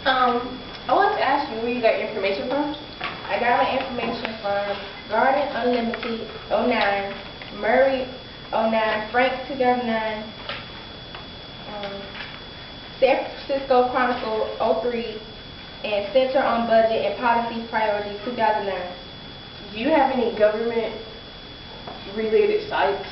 I want to ask you where you got your information from. I got my information from Garden Unlimited 09, Murray 09, Frank 2009, San Francisco Chronicle 03, and Center on Budget and Policy Priorities 2009. Do you have any government-related sites?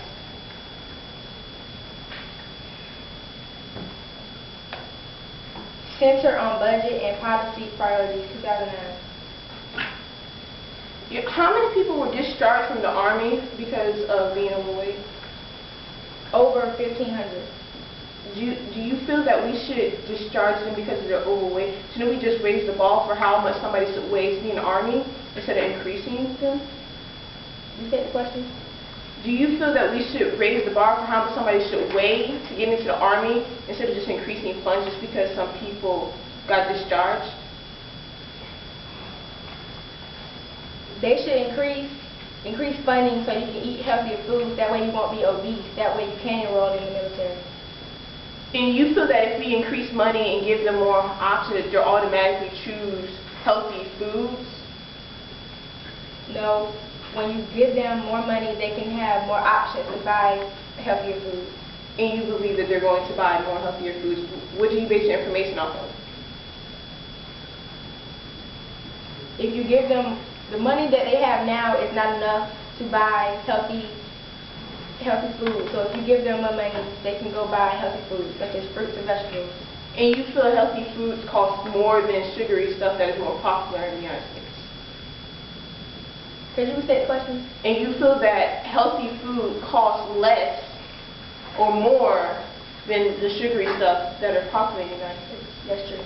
Center on Budget and Policy Priorities 2009. How many people were discharged from the Army because of being overweight? Over 1,500. Do you feel that we should discharge them because they're overweight? Shouldn't we just raise the bar for how much somebody should weigh to be in the Army instead of increasing them? You said the question? Do you feel that we should raise the bar for how much somebody should weigh to get into the Army instead of just increasing funds just because some people got discharged? They should increase funding so you can eat healthier foods. That way you won't be obese. That way you can enroll in the military. And you feel that if we increase money and give them more options, they'll automatically choose healthy foods? No. When you give them more money, they can have more options to buy healthier foods. And you believe that they're going to buy more healthier foods. What do you base your information off of? If you give them the money that they have now is not enough to buy healthy food. So if you give them more money, they can go buy healthy foods such as fruits and vegetables. And you feel healthy foods cost more than sugary stuff that is more popular in the United States? Could you repeat the question? And you feel that healthy food costs less or more than the sugary stuff that are popular in the United States? That's true.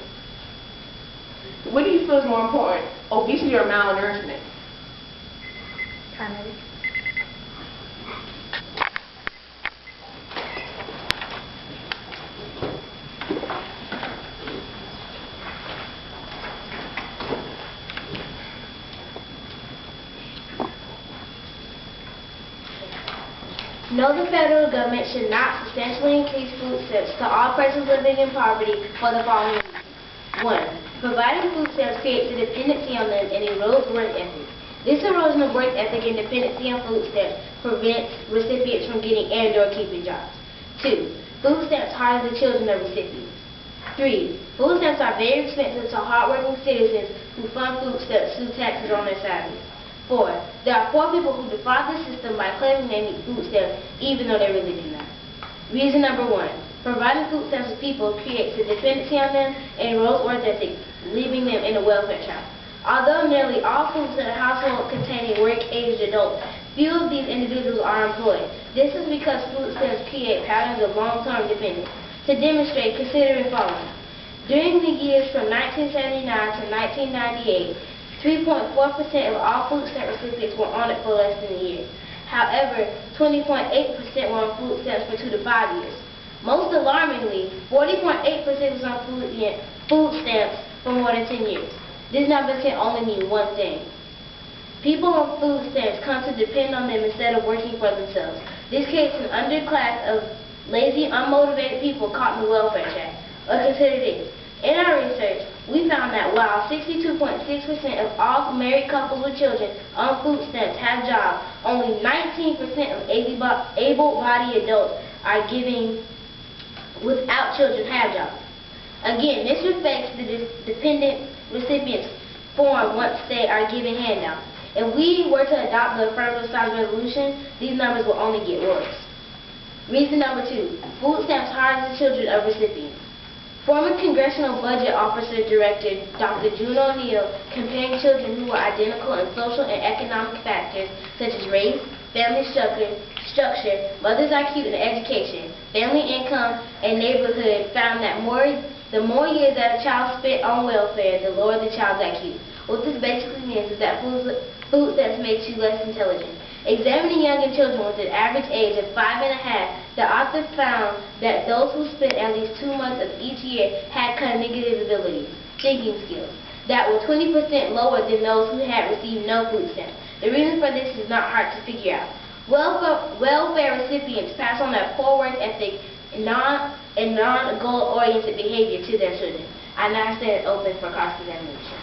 What do you feel is more important, obesity or malnourishment? Kind of. No, the federal government should not substantially increase food stamps to all persons living in poverty for the following reasons. 1. Providing food stamps creates a dependency on them and erodes work ethic. This erosion of work ethic and dependency on food stamps prevents recipients from getting and/or keeping jobs. 2. Food stamps harden the children of recipients. 3. Food stamps are very expensive to hardworking citizens who fund food stamps through taxes on their salaries. 4. There are poor people who defraud the system by claiming they need food stamps even though they really do not. Reason number 1. Providing food stamps to people creates a dependency on them and erodes work ethic, leaving them in a welfare trap. Although nearly all foods in a household containing work-aged adults, few of these individuals are employed. This is because food stamps create patterns of long-term dependence. To demonstrate, consider the following. During the years from 1979 to 1998, 3.4% of all food stamp recipients were on it for less than a year. However, 20.8% were on food stamps for 2 to 5 years. Most alarmingly, 40.8% was on food stamps for more than 10 years. This number can only mean one thing. People on food stamps come to depend on them instead of working for themselves. This creates an underclass of lazy, unmotivated people caught in the welfare trap. But consider this. In our research, we found that while 62.6% of all married couples with children on food stamps have jobs, only 19% of able-bodied adults are giving without children have jobs. Again, this reflects the dependent recipients form once they are given handouts. If we were to adopt the affirmative size resolution, these numbers will only get worse. Reason number 2, food stamps harden the children of recipients. Former Congressional Budget Officer Director Dr. June O'Neill comparing children who are identical in social and economic factors such as race, family structure, mother's IQ and education, family income, and neighborhood found that the more years that a child spent on welfare, the lower the child's IQ. What this basically means is that food stamps makes you less intelligent. Examining young children with an average age of 5.5, the author found that those who spent at least 2 months of each year had cognitive abilities, thinking skills, that were 20% lower than those who had received no food stamps. The reason for this is not hard to figure out. Welfare recipients pass on their poor work ethic and non-goal-oriented behavior to their children. I now stand open for cross-examination.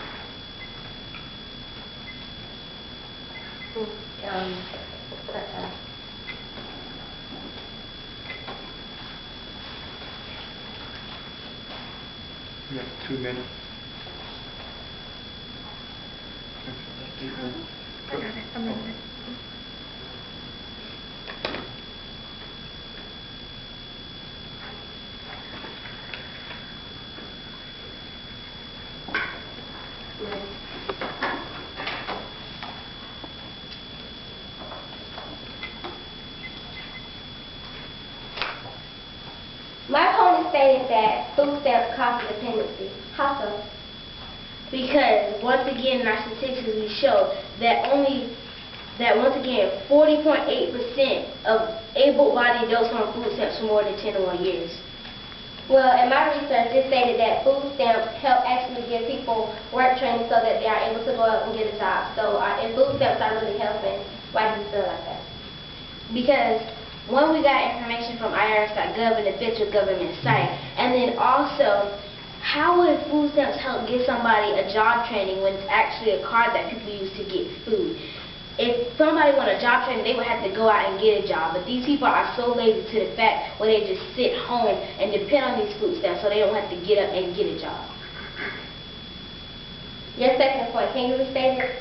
You have 2 minutes. My opponent stated that food stamps cause dependency. How so? Because once again, our statistics show that once again 40.8% of able-bodied adults on food stamps for more than 10 or more years. Well, in my research, it stated that food stamps help actually give people work training so that they are able to go out and get a job. So if food stamps are really helping, why do you feel like that? Because one, we got information from IRS.gov and the federal government site, and then also, how would food stamps help give somebody a job training when it's actually a card that people use to get food? If somebody want a job training, they would have to go out and get a job, but these people are so lazy to the fact where they just sit home and depend on these food stamps so they don't have to get up and get a job. Your second point, can you restate it?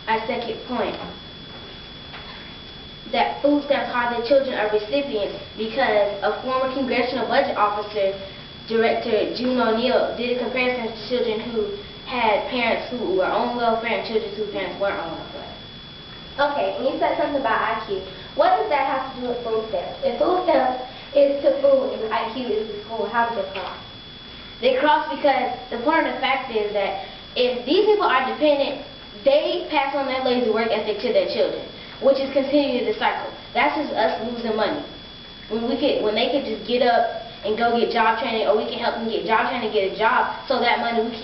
Our second point, that food stamps are the children of recipients because a former congressional budget officer, Director June O'Neill, did a comparison to children who had parents who were on welfare and children whose parents weren't on welfare. Okay, and you said something about IQ. What does that have to do with food stamps? If food stamps is to food and IQ is to school, how does it cross? They cross because the point of the fact is that if these people are dependent, they pass on their lazy work ethic to their children, which is continuing the cycle. That's just us losing money. When they could just get up and go get job training, or we can help them get job training, get a job, so that money we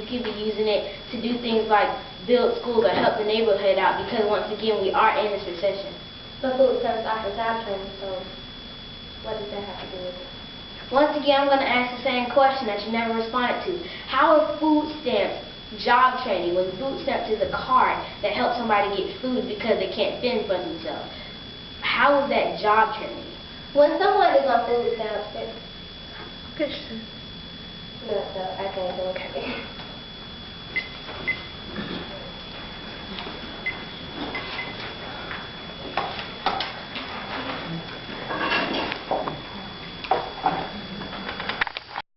can be using it to do things like build schools or help the neighborhood out, because once again we are in this recession. But food stamps offer job training, so what does that have to do with it? Once again, I'm going to ask the same question that you never responded to. How are food stamps job training when food stamps is a card that helps somebody get food because they can't fend for themselves? How is that job training? When someone is on food stamps, Good. no, I can't do it.